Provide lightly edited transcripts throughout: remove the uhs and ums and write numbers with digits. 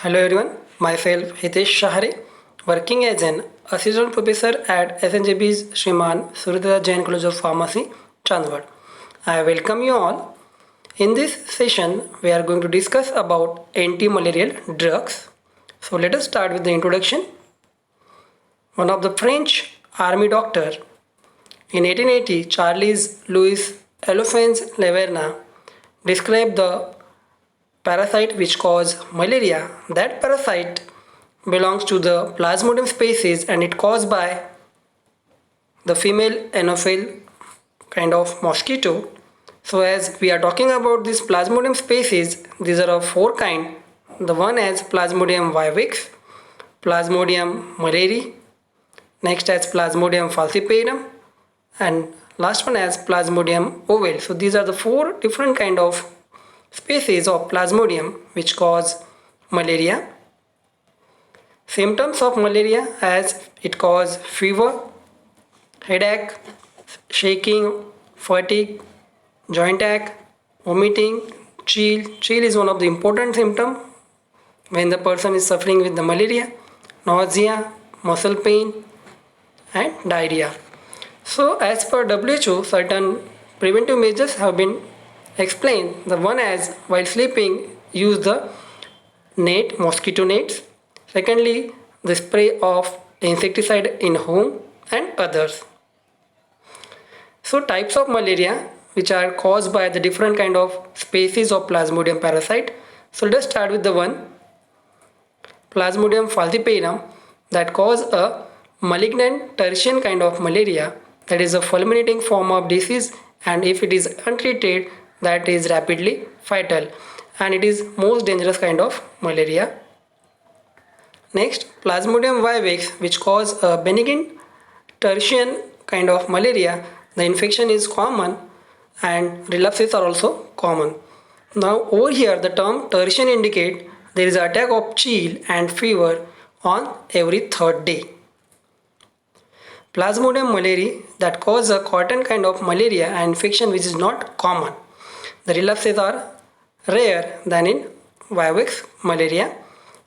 Hello everyone, myself Hitesh Shahare, working as an assistant professor at SNJB's Shriman Suridhar Jain College of Pharmacy, Chandwad. I welcome you all. In this session, we are going to discuss about anti-malarial drugs. So let us start with the introduction. One of the French army doctor in 1880, Charles Louis Elephants Leverna described the parasite which cause malaria. That parasite belongs to the Plasmodium species and it caused by the female Anopheles kind of mosquito. So as we are talking about this Plasmodium species, these are of four kind. The one as Plasmodium vivax, Plasmodium malariae, next as Plasmodium falciparum, and last one as Plasmodium ovale. So these are the four different kind of species of Plasmodium which cause malaria. Symptoms of malaria as it cause fever, headache, shaking, fatigue, joint ache, vomiting, chill. Chill is one of the important symptoms when the person is suffering with the malaria, nausea, muscle pain and diarrhea. So as per WHO, certain preventive measures have been explained. The one as while sleeping, use the net, mosquito nets. Secondly, the spray of insecticide in home and others. So types of malaria which are caused by the different kind of species of Plasmodium parasite. So let's start with the one Plasmodium falciparum that cause a malignant tertian kind of malaria, that is a fulminating form of disease, and if it is untreated that is rapidly fatal and it is most dangerous kind of malaria. Next, Plasmodium vivax which cause a benign tertian kind of malaria. The infection is common and relapses are also common. Now over here the term tertian indicate there is an attack of chill and fever on every third day. Plasmodium malariae that cause a cotton kind of malaria and infection which is not common. The relapses are rare than in vivax malaria.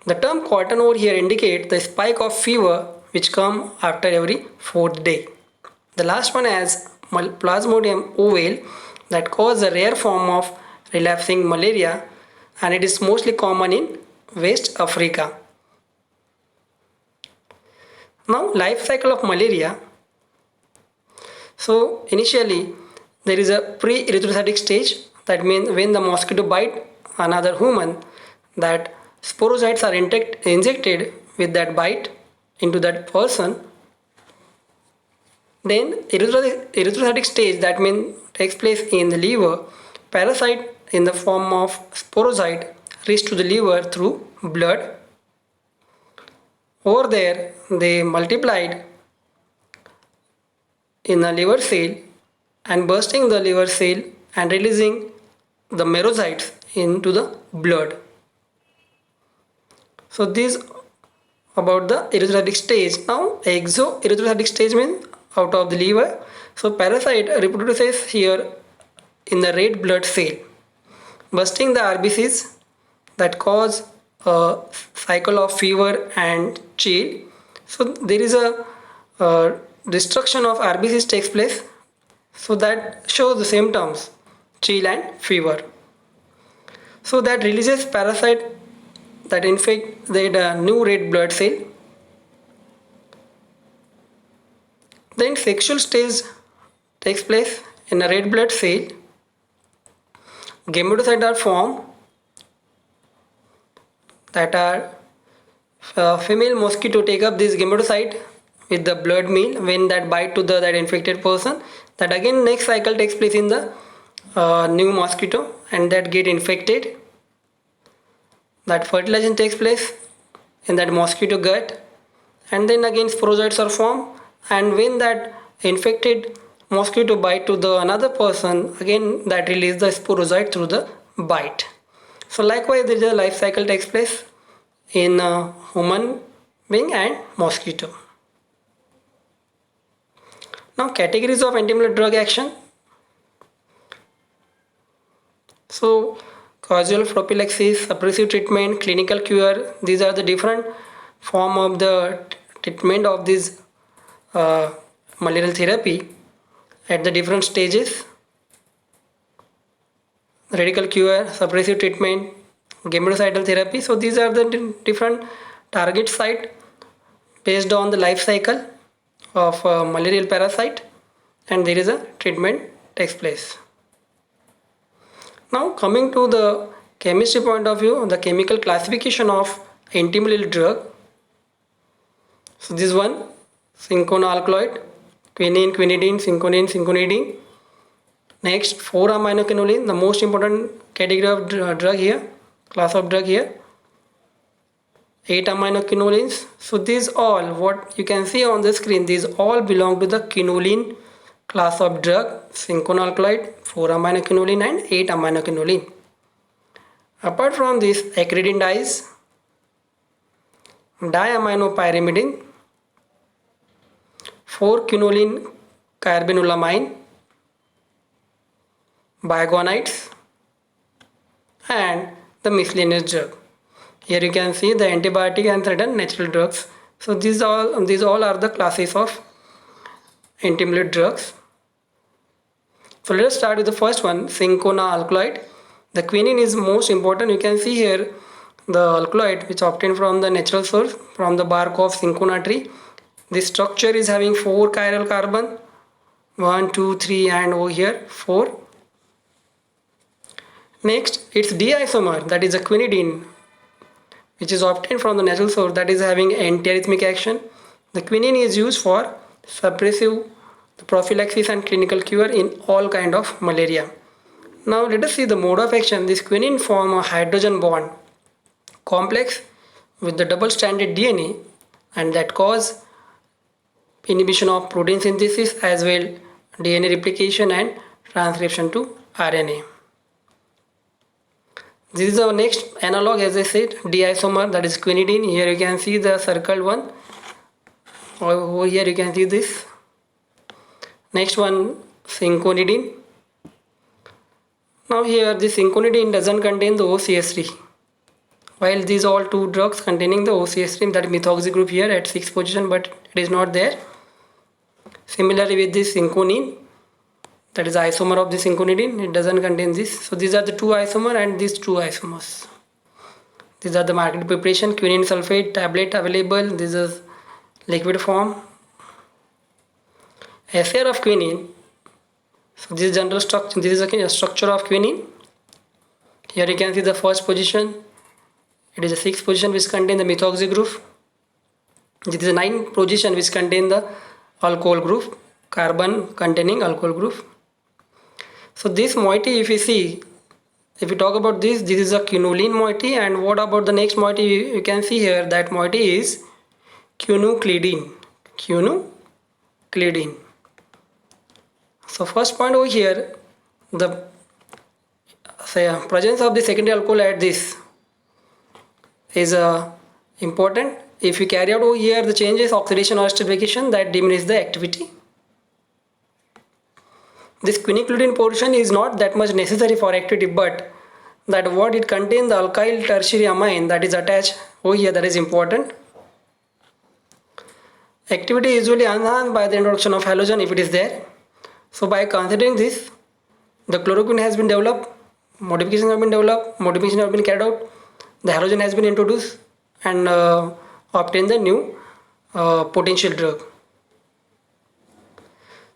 The term cotton over here indicate the spike of fever which come after every fourth day. The last one as Plasmodium ovale that cause a rare form of relapsing malaria and it is mostly common in West Africa. Now life cycle of malaria. So initially there is a pre-erythrocytic stage, that means when the mosquito bite another human, that sporocytes are injected with that bite into that person. Then erythrocytic stage, that means takes place in the liver. Parasite in the form of sporocyte reach to the liver through blood. Over there they multiplied in the liver cell and bursting the liver cell and releasing the merocytes into the blood. So this about the erythrocytic stage. Now exoerythrocytic stage means out of the liver. So parasite reproduces here in the red blood cell, bursting the RBCs that cause a cycle of fever and chill. So there is a destruction of RBCs takes place. So that shows the symptoms chill and fever. So that releases parasite that infect the new red blood cell. Then sexual stage takes place in a red blood cell. Gametocytes are formed that are female mosquito take up this gametocyte with the blood meal when that bite to that infected person. That again next cycle takes place in the new mosquito and that get infected. That fertilization takes place in that mosquito gut and then again sporozoites are formed, and when that infected mosquito bite to the another person, again that release the sporozoite through the bite. So likewise there is a life cycle takes place in human being and mosquito. Now categories of antimalarial drug action. So causal prophylaxis, suppressive treatment, clinical cure. These are the different form of the treatment of this uh, malarial therapy at the different stages. Radical cure, suppressive treatment, gametocidal therapy. So these are the different target site based on the life cycle of malarial parasite, and there is a treatment takes place. Now coming to the chemistry point of view, the chemical classification of antimalarial drug. So this one, cinchona-alkaloid, quinine, quinidine, cinchonine, cinchonidine. Next, 4-aminoquinoline, the most important category of drug here, class of drug here. 8-aminoquinolines. So these all, what you can see on the screen, these all belong to the quinoline class of drug, cinchona-alkaloid, 4-aminoquinoline and 8-aminoquinoline. Apart from this, acridine dyes, diaminopyrimidine, 4-quinoline carbinolamine, bigonides, and the miscellaneous drug. Here you can see the antibiotic and certain natural drugs. So these all are the classes of antimalarial drugs. So let us start with the first one, cinchona-alkaloid. The quinine is most important. You can see here the alkaloid which obtained from the natural source from the bark of cinchona tree. This structure is having 4 chiral carbon, 1, 2, 3 and over here 4. Next, its D-isomer, that is a quinidine, which is obtained from the natural source, that is having antiarrhythmic action. The quinine is used for suppressive prophylaxis and clinical cure in all kind of malaria. Now let us see the mode of action. This quinine form a hydrogen bond complex with the double-stranded DNA, and that cause inhibition of protein synthesis as well DNA replication and transcription to RNA. This is our next analog, as I said, D-isomer, that is quinidine. Here you can see the circled one. Over here you can see this. Next one, cinchonidine. Now here this cinchonidine doesn't contain the OCH3, while these all two drugs containing the OCH3, that methoxy group here at 6th position, but it is not there. Similarly with this cinchonine, that is isomer of the cinchonidine, it doesn't contain this. So these are the two isomer and these two isomers. These are the market preparation, quinine sulfate tablet available. This is liquid form. Assay of quinine. So this is general structure. This is a structure of quinine. Here you can see the first position. It is the 6th position which contain the methoxy group. This is the 9th position which contain the alcohol group, carbon containing alcohol group. So this moiety, if you see, if we talk about this is a quinoline moiety, and what about the next moiety? You can see here that moiety is quinoclidine. Quinoclidine. So first point over here, the presence of the secondary alcohol at this is important. If you carry out over here the changes, oxidation or esterification, that diminishes the activity. This quinoclidine portion is not that much necessary for activity, but that what it contains, the alkyl tertiary amine that is attached over here, that is important. Activity is usually enhanced by the introduction of halogen if it is there. So by considering this, the chloroquine has been developed, modifications have been developed, modifications have been carried out, the halogen has been introduced and obtained the new potential drug.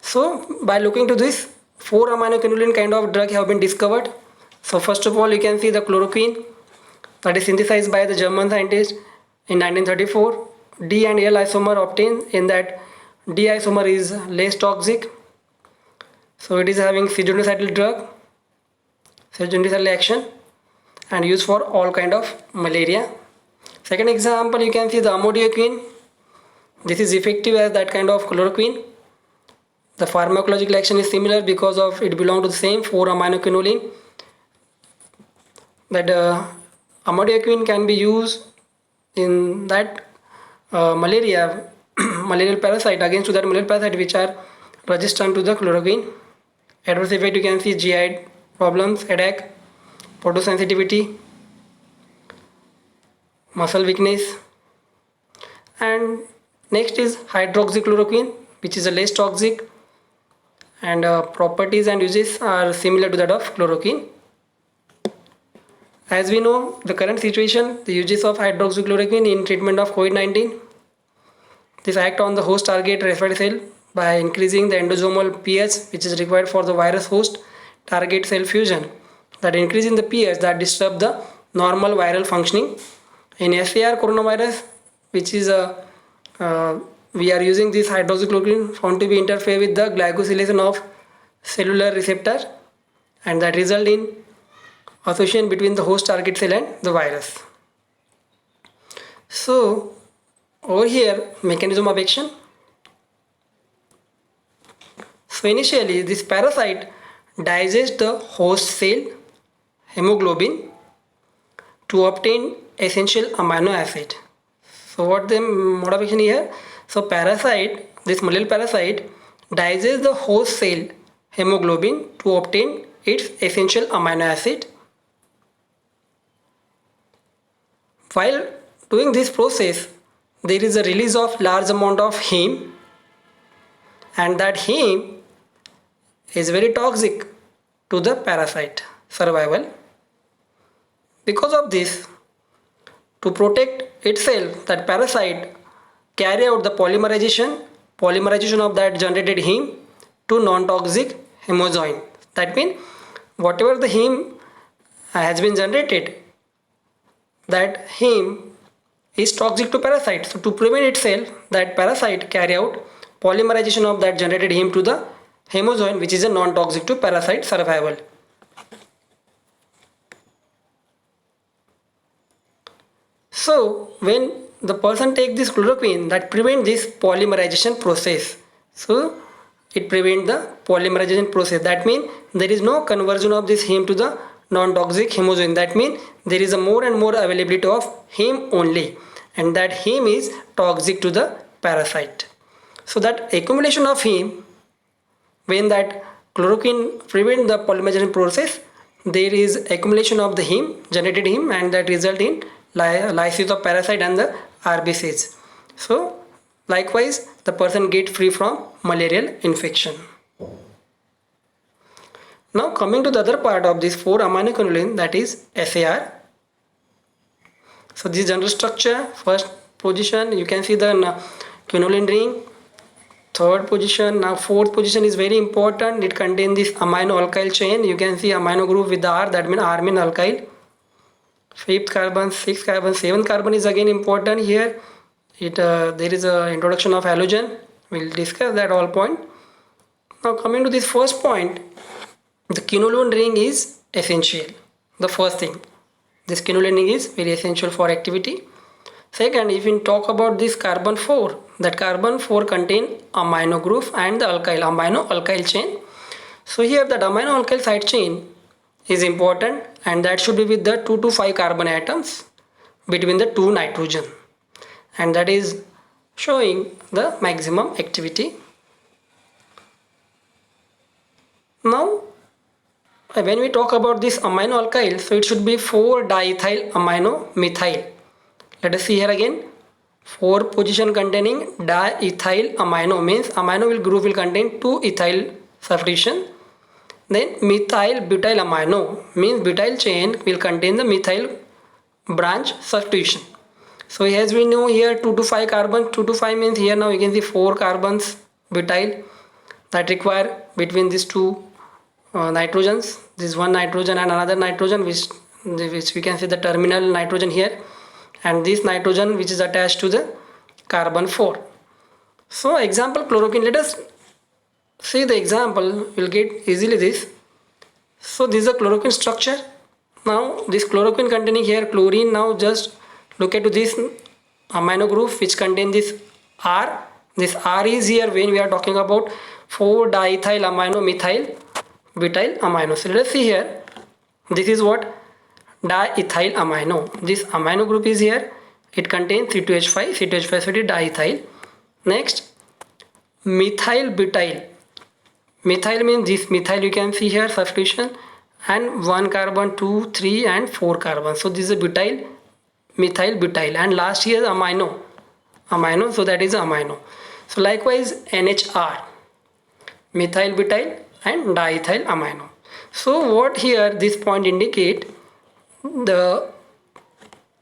So by looking to this, 4-aminoquinoline kind of drug have been discovered. So first of all, you can see the chloroquine, that is synthesized by the German scientist in 1934. D and L isomer obtained, in that D isomer is less toxic. So it is having sedonocidal drug, sedonocidal action, and used for all kind of malaria. Second example, you can see the amodiaquine. This is effective as that kind of chloroquine. The pharmacological action is similar because of it belongs to the same 4-aminoquinoline. That amodiaquine can be used in that malaria, malarial parasite, against that malarial parasite which are resistant to the chloroquine. Adverse effect, you can see GI problems, headache, photosensitivity, muscle weakness. And next is hydroxychloroquine, which is a less toxic, and properties and uses are similar to that of chloroquine. As we know, the current situation, the uses of hydroxychloroquine in treatment of COVID-19. This act on the host target respired cell by increasing the endosomal pH, which is required for the virus host target cell fusion. That increase in the pH that disturb the normal viral functioning. In SAR coronavirus, which is we are using this hydroxychloroquine found to be interfere with the glycosylation of cellular receptor, and that result in association between the host target cell and the virus. So over here, mechanism of action. So initially this parasite digests the host cell hemoglobin to obtain essential amino acid. So what the mode of action here? So parasite, this malarial parasite digests the host cell hemoglobin to obtain its essential amino acid. While doing this process, there is a release of large amount of heme, and that heme is very toxic to the parasite survival. Because of this, to protect itself, that parasite carry out the polymerization of that generated heme to non-toxic hemozoin. That means whatever the heme has been generated, that heme is toxic to parasite. So to prevent itself, that parasite carry out polymerization of that generated heme to the hemozoin, which is a non-toxic to parasite survival. So when the person take this chloroquine, that prevent this polymerization process. So it prevent the polymerization process. That means there is no conversion of this heme to the non-toxic hemozoin. That means there is a more and more availability of heme only, and that heme is toxic to the parasite. So that accumulation of heme, when that chloroquine prevent the polymerization process, there is accumulation of the heme, generated heme, and that result in lysis of parasite and the RBCs. So likewise the person get free from malarial infection. Now coming to the other part of this 4-aminocunulin, that is SAR. So this general structure, first position you can see the quinolin ring, third position. Now fourth position is very important, it contains this amino alkyl chain. You can see amino group with the R, that means R means alkyl. Fifth carbon, sixth carbon, seventh carbon is again important here. There is a introduction of halogen, we'll discuss that all point. Now coming to this first point, the quinolin ring is essential. The first thing, this quinolin ring is very essential for activity. Second, if we talk about this carbon 4, that carbon 4 contain amino group and the amino alkyl chain. So here that amino alkyl side chain is important, and that should be with the 2 to 5 carbon atoms between the 2 nitrogen, and that is showing the maximum activity. Now when we talk about this amino alkyl, so it should be 4-diethyl amino methyl. Let us see here again, 4 position containing diethyl amino, means amino group will contain 2 ethyl substitution. Then methyl butyl amino, means butyl chain will contain the methyl branch substitution. So as we know here 2 to 5 carbon, 2 to 5 means here now you can see 4 carbons butyl that require between these 2 nitrogens, this one nitrogen and another nitrogen, which we can see the terminal nitrogen here, and this nitrogen which is attached to the carbon 4. So example chloroquine, let us see the example, we'll get easily this. So this is a chloroquine structure. Now this chloroquine containing here chlorine, now just look at this amino group which contain this R. This R is here when we are talking about 4-diethyl amino methyl butyl amino. So let us see here, this is what diethyl amino. This amino group is here, it contains C2H5, C2H5 diethyl. Next methyl butyl. Methyl means this methyl you can see here substitution, and 1 carbon, 2, 3 and 4 carbon. So this is a butyl, methyl, butyl, and last here amino, so that is amino. So likewise NHR, methyl butyl and diethyl amino. So what here this point indicate, the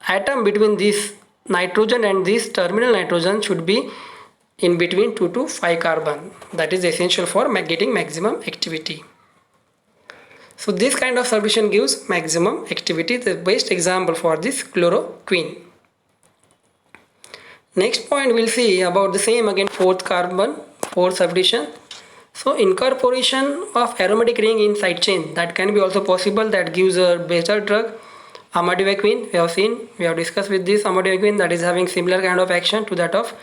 atom between this nitrogen and this terminal nitrogen should be in between 2 to 5 carbon. That is essential for getting maximum activity. So this kind of solution gives maximum activity. The best example for this chloroquine. Next point we'll see about the same again, fourth carbon, fourth substitution. So incorporation of aromatic ring in side chain, that can be also possible, that gives a better drug. Amodivaquine, we have discussed with this amodivaquine, that is having similar kind of action to that of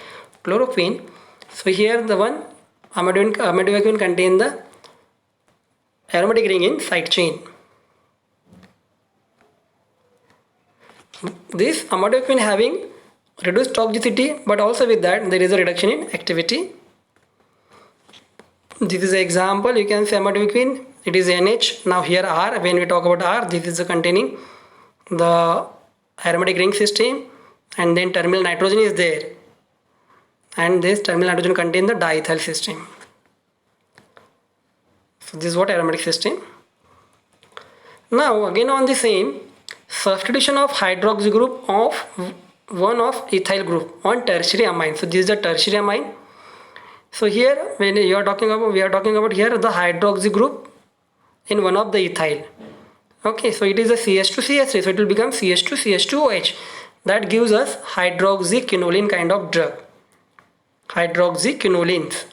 chloroquine. So here the one amodivaquine contain the aromatic ring in side chain. This amodivaquine having reduced toxicity, but also with that there is a reduction in activity. This is an example, you can say amodivaquine, it is NH. Now here R, when we talk about R, this is containing the aromatic ring system, and then terminal nitrogen is there, and this terminal nitrogen contain the diethyl system. So this is what aromatic system. Now again on the same, substitution of hydroxy group of one of ethyl group on tertiary amine. So this is the tertiary amine. So here when we are talking about here the hydroxy group in one of the ethyl. Okay, so it is a CH2CH3, so it will become CH2CH2OH. That gives us hydroxyquinoline kind of drug. Hydroxyquinolines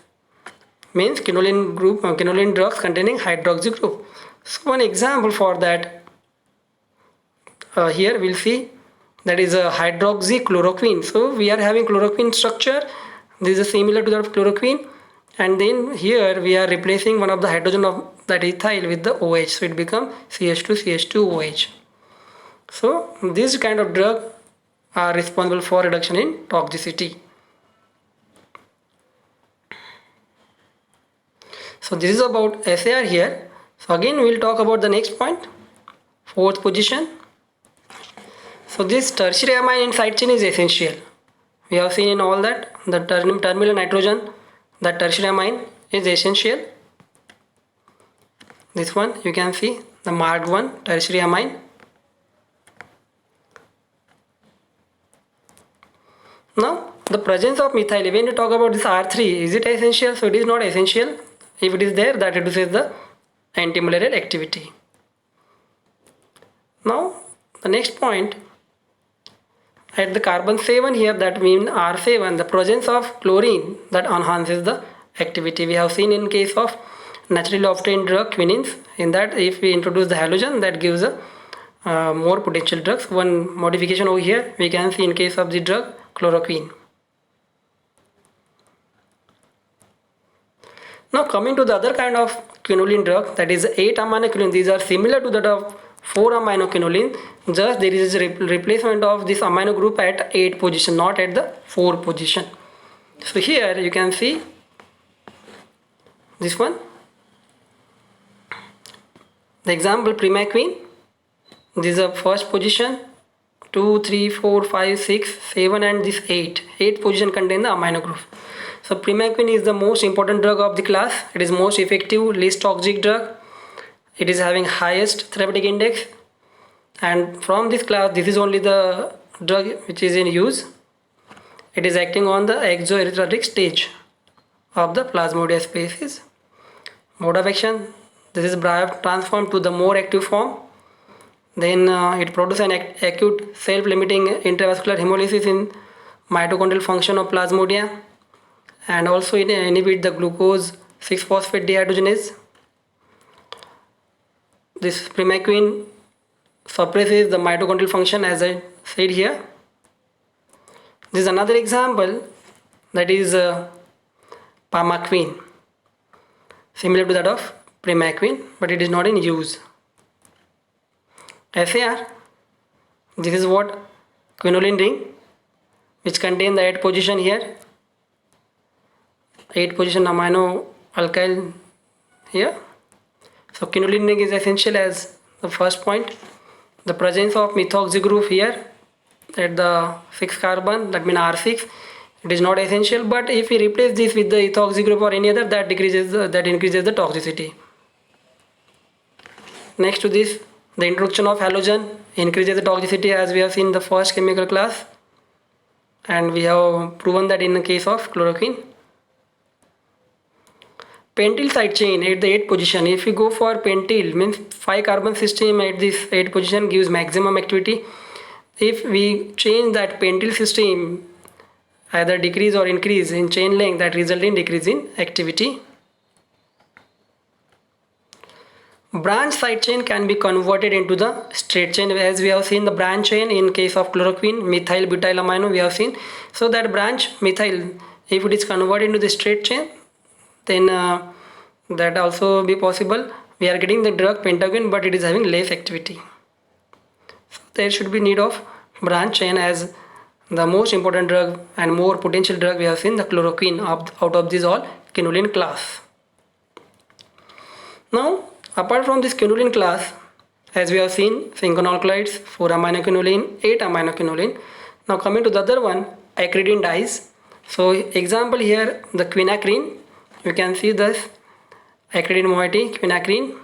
means quinoline group, quinoline drugs containing hydroxy group. So one example for that, here we'll see, that is a hydroxychloroquine. So we are having chloroquine structure. This is similar to that of chloroquine, and then here we are replacing one of the hydrogen of that ethyl with the OH, so it becomes CH2CH2OH. So this kind of drug are responsible for reduction in toxicity. So this is about SAR here. So again we will talk about the next point, fourth position. So this tertiary amine in side chain is essential. We have seen in all that the terminal nitrogen, the tertiary amine is essential. This one you can see the marked one, tertiary amine. Now the presence of methyl, when you talk about this R3, is it essential? So it is not essential. If it is there, that reduces the antimalarial activity. Now the next point, at the carbon 7 here, that means R7, the presence of chlorine that enhances the activity. We have seen in case of naturally obtained drug quinines, in that if we introduce the halogen, that gives a more potential drugs. One modification over here we can see in case of the drug chloroquine. Now coming to the other kind of quinoline drug, that is 8-aminoquinoline. These are similar to that of 4-aminoquinoline, just there is a replacement of this amino group at 8 position, not at the 4 position. So here you can see this one, the example primaquine. This is the first position, 2, 3, 4, 5, 6, 7 and this 8 position contain the amino group. So primaquine is the most important drug of the class. It is most effective, least toxic drug. It is having highest therapeutic index, and from this class this is only the drug which is in use. It is acting on the exoerythrotic stage of the Plasmodium species. Mode of action, this is transformed to the more active form. Then it produces an acute self-limiting intravascular hemolysis in mitochondrial function of Plasmodium, and also it inhibits the glucose 6-phosphate dehydrogenase. This primaquine suppresses the mitochondrial function, as I said here. This is another example, that is pamaquine, similar to that of primaquine, but it is not in use. SAR, this is what quinoline ring, which contain the 8 position here, 8 position amino alkyl here. So quinoline ring is essential as the first point. The presence of methoxy group here at the 6 carbon, that means R6, it is not essential, but if we replace this with the ethoxy group or any other, that increases the toxicity. Next to this, the introduction of halogen increases the toxicity, as we have seen in the first chemical class, and we have proven that in the case of chloroquine. Pentyl side chain at the 8th position. If we go for pentyl, means 5 carbon system at this 8th position gives maximum activity. If we change that pentyl system, either decrease or increase in chain length, that result in decrease in activity. Branch side chain can be converted into the straight chain, as we have seen the branch chain in case of chloroquine, methyl butyl amino we have seen. So that branch methyl, if it is converted into the straight chain, then that also be possible. We are getting the drug pentagon, but it is having less activity. So there should be need of branch chain as the most important drug and more potential drug we have seen the chloroquine out of this all quinoline class. Now apart from this quinoline class, as we have seen, cinchonalkaloids, 4-aminoquinoline, 8-aminoquinoline. Now coming to the other one, acridine dyes. So example here, the quinacrine. You can see this acridine moiety, quinacrine.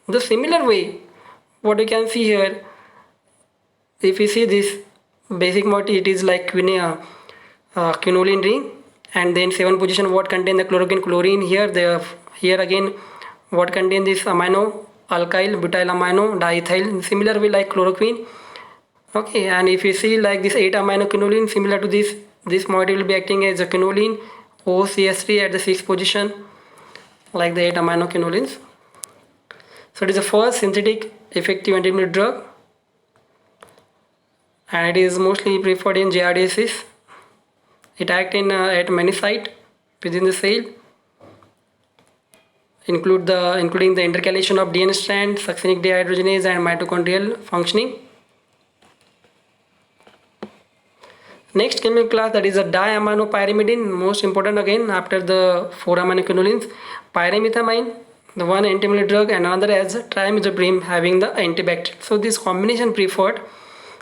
The similar way, what you can see here, if you see this basic moiety, it is like quinoline ring, and then 7th position what contain the chloroquine, chlorine. Here again what contain this amino, alkyl, butyl amino, diethyl, similar way like chloroquine. Okay, and if you see like this 8-aminoquinoline, similar to this moiety will be acting as a quinoline, OCS3 at the 6th position, like the 8-aminoquinolines. So it is the first synthetic effective anti-inflammatory drug, and it is mostly preferred in giardiasis. It acts at many sites within the cell, including the intercalation of DNA strand, succinic dehydrogenase, and mitochondrial functioning. Next chemical class, that is a diaminopyrimidine, most important again after the 4-aminoquinolines. Pyrimethamine, the one anti-malarial drug, and another as trimethoprim having the antibacterial. So this combination preferred.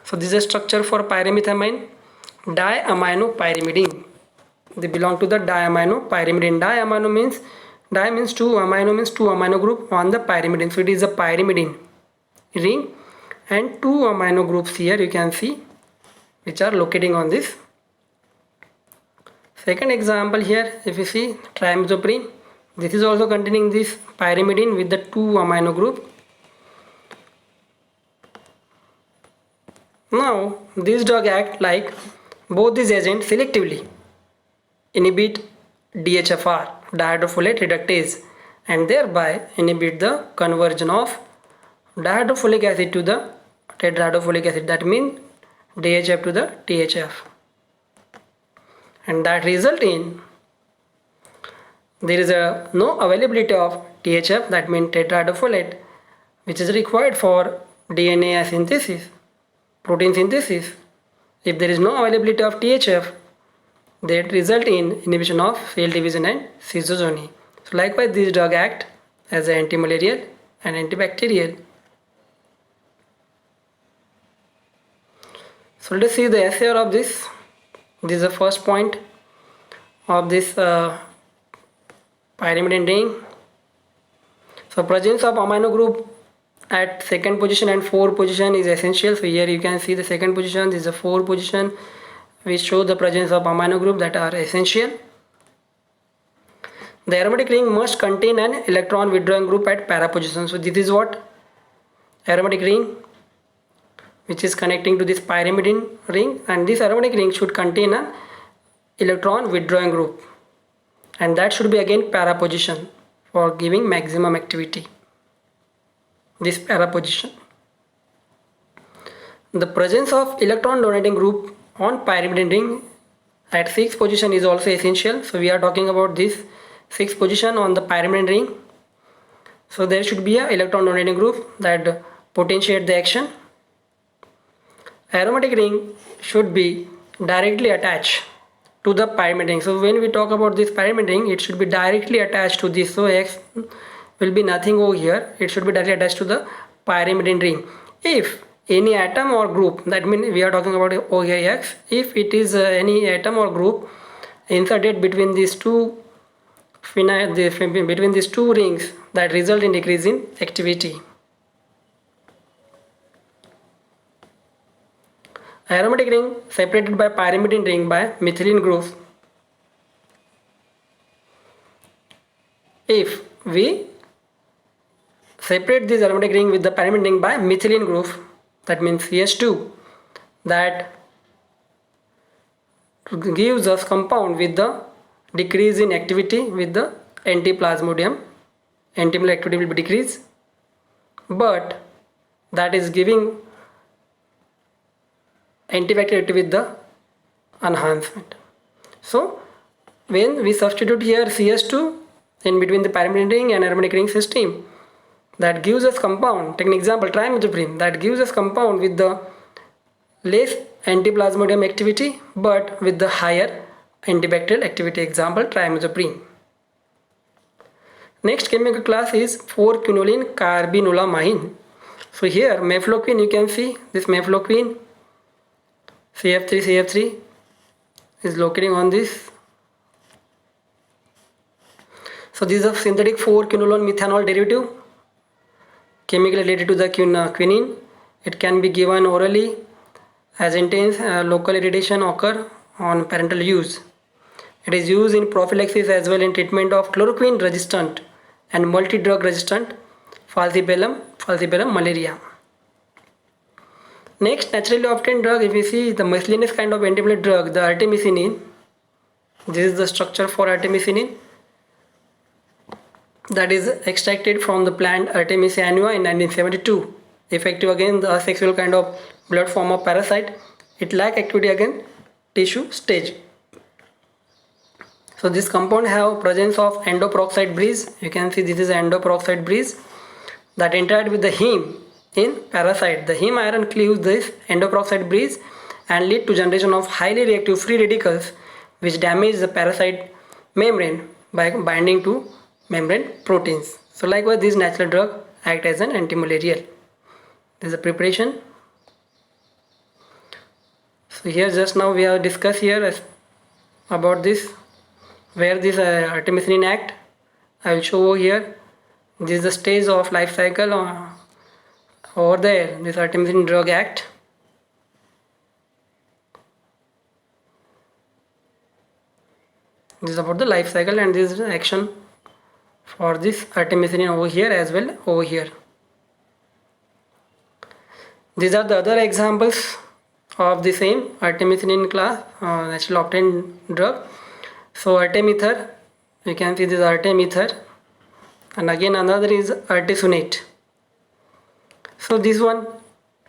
So this is a structure for pyrimethamine, diaminopyrimidine. They belong to the diaminopyrimidine. Di means 2, amino means 2 amino group on the pyrimidine. So it is a pyrimidine ring, and 2 amino groups here you can see which are locating on this. Second example here, if you see trimethoprim, this is also containing this pyrimidine with the 2 amino group. Now this drug act like both these agents selectively inhibit DHFR, dihydrofolate reductase, and thereby inhibit the conversion of dihydrofolic acid to the tetrahydrofolic acid, that means DHF to the THF, and that result in there is no availability of THF, that means tetrahydrofolate, which is required for DNA synthesis, protein synthesis. If there is no availability of THF, that result in inhibition of cell division and schizophrenia. So likewise this drug act as an antimalarial and antibacterial. So let us see the SAR of this. This is the first point of this pyrimidine ring. So presence of amino group at 2nd position and 4th position is essential. So here you can see the 2nd position, this is the 4th position, which show the presence of amino group that are essential. The aromatic ring must contain an electron withdrawing group at para position. So this is what aromatic ring, which is connecting to this pyrimidine ring, and this aromatic ring should contain an electron withdrawing group, and that should be again para position for giving maximum activity. This para position. The presence of electron donating group on pyrimidine ring at 6th position is also essential. So we are talking about this 6th position on the pyrimidine ring. So there should be a electron donating group that potentiate the action. Aromatic ring should be directly attached to the pyrimidine ring. So when we talk about this pyrimidine ring, it should be directly attached to this. So will be nothing over here. It should be directly attached to the pyrimidine ring. If any atom or group, that means we are talking about over here X, if it is any atom or group inserted between these two between these two rings, that result in decrease in activity. Aromatic ring separated by pyrimidine ring by methylene groups. If we separate this aromatic ring with the pyrimidine ring by methylene group, that means CH2, that gives us compound with the decrease in activity with the anti-plasmodium. Anti-molecular activity will be decreased, but that is giving antibacterial activity with the enhancement. So when we substitute here CH2 in between the pyrimidine ring and aromatic ring system, that gives us compound. Take an example, trimethoprim, that gives us compound with the less anti-plasmodium activity but with the higher antibacterial activity. Example, trimethoprim. Next chemical class is 4-quinoline carbinolamine. So here mefloquine, you can see this mefloquine CF3 is locating on this. So this is a synthetic 4-quinolone methanol derivative chemically related to the quinine. It can be given orally as intense local irritation occur on parenteral use. It is used in prophylaxis as well in treatment of chloroquine resistant and multi-drug resistant falciparum malaria. Next, naturally obtained drug, if we see the miscellaneous kind of antimalarial drug, the artemisinin. This is the structure for artemisinin, that is extracted from the plant Artemisia annua in 1972. Effective against the asexual kind of blood form of parasite. It lack activity against tissue stage. So this compound have presence of endoperoxide bridge. You can see this is endoperoxide bridge that interact with the heme in parasite. The heme iron cleaves this endoperoxide bridge and lead to generation of highly reactive free radicals which damage the parasite membrane by binding to membrane proteins. So likewise this natural drug act as an antimalarial. This is a preparation. So here just now we have discussed here about this, where this artemisinin act. I will show over here. This is the stage of life cycle over there. This artemisinin drug act. This is about the life cycle, and this is the action for this artemisinin over here as well over here. These are the other examples of the same artemisinin class naturally obtained drug. So artemether, you can see this artemether, and again another is artesunate. So this one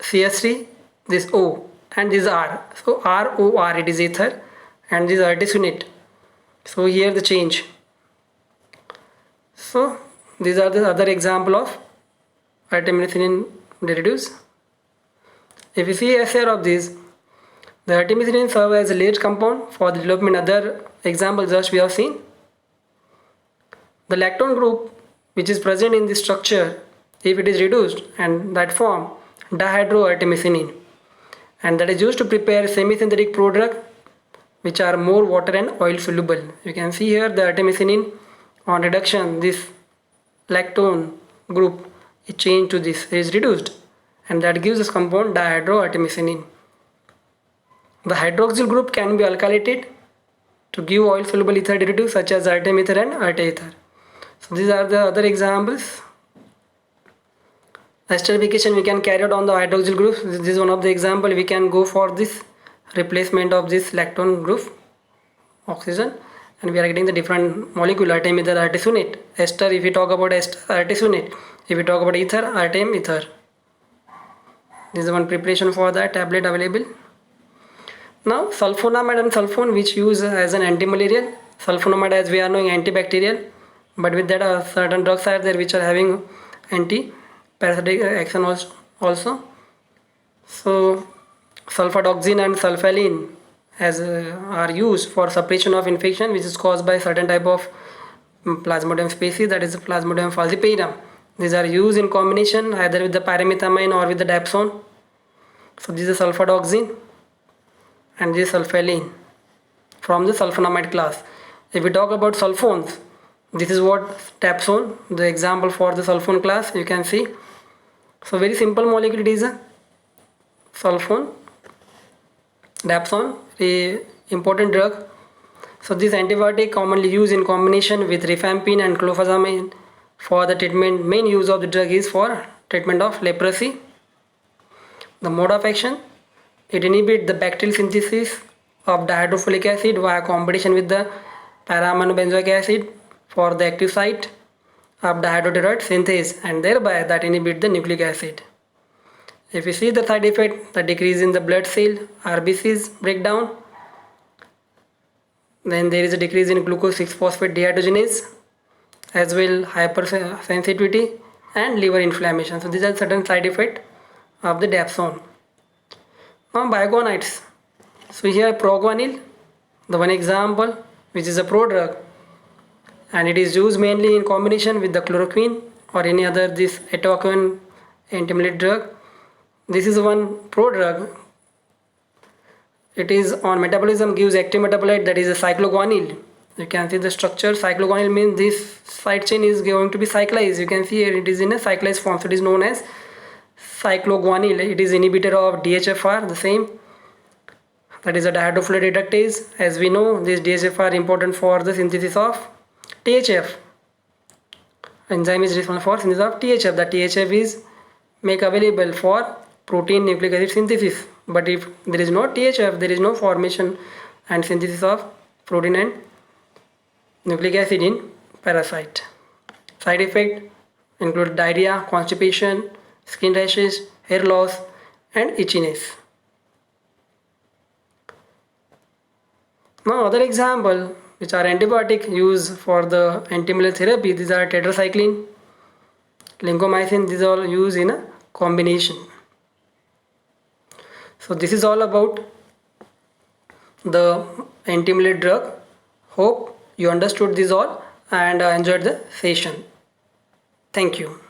CS3, this O, and this R. So ROR, it is ether, and this artesunate. So here the change. So these are the other example of artemisinin derivatives. If you see SR of these, the artemisinin serve as a layered compound for the development. Other examples just we have seen. The lactone group which is present in this structure, if it is reduced and that form dihydroartemisinin, and that is used to prepare semi-synthetic prodrug which are more water and oil soluble. You can see here the artemisinin on reduction, this lactone group is changed to this, is reduced, and that gives us compound dihydroartemisinin. The hydroxyl group can be alkylated to give oil soluble ether derivatives such as artemether and arteether. So these are the other examples. Esterification we can carry out on the hydroxyl group. This is one of the example. We can go for this replacement of this lactone group oxygen, and we are getting the different molecule artemether, artesunate. Ester, if we talk about ester, artesunate. If we talk about ether, artemether. This is one preparation for that tablet available. Now sulfonamide and sulfone, which use as an antimalarial. Sulfonamide, as we are knowing, antibacterial, but with that certain drugs are there which are having anti-parasitic action also. So sulfadoxine and sulfaline are used for suppression of infection which is caused by certain type of Plasmodium species, that is Plasmodium falciparum. These are used in combination either with the pyrimethamine or with the dapsone. So this is sulfadoxine and this is sulfaline from the sulfonamide class. If we talk about sulfones, this is what dapsone, the example for the sulfone class, you can see. So very simple molecule, it is a sulfone, dapsone, a important drug. So this antibiotic commonly used in combination with rifampin and clofazimine for the treatment. Main use of the drug is for treatment of leprosy. The mode of action, it inhibits the bacterial synthesis of dihydrofolic acid via competition with the para-aminobenzoic acid for the active site of dihydroterroid synthase, and thereby that inhibit the nucleic acid. If you see the side effect, the decrease in the blood cell RBCs breakdown, then there is a decrease in glucose 6-phosphate dehydrogenase, as well hypersensitivity and liver inflammation. So these are certain side effects of the dapsone. Now biguanides. So here proguanil, the one example which is a prodrug, and it is used mainly in combination with the chloroquine or any other this atoquine antimalarial drug. This is one prodrug. It is on metabolism, gives active metabolite, that is a cycloguanil. You can see the structure. Cycloguanil means this side chain is going to be cyclized. You can see here it is in a cyclized form, so it is known as cycloguanil. It is inhibitor of DHFR, the same, that is a dihydrofolate reductase. As we know, this DHFR important for the synthesis of THF. Enzyme is responsible for synthesis of THF. The THF is make available for protein nucleic acid synthesis. But if there is no THF, there is no formation and synthesis of protein and nucleic acid in parasite. Side effect include diarrhea, constipation, skin rashes, hair loss and itchiness. Now other example which are antibiotic used for the antimalarial therapy, these are tetracycline, lincomycin. These are all used in a combination. So this is all about the antimalarial drug. Hope you understood this all and enjoyed the session. Thank you.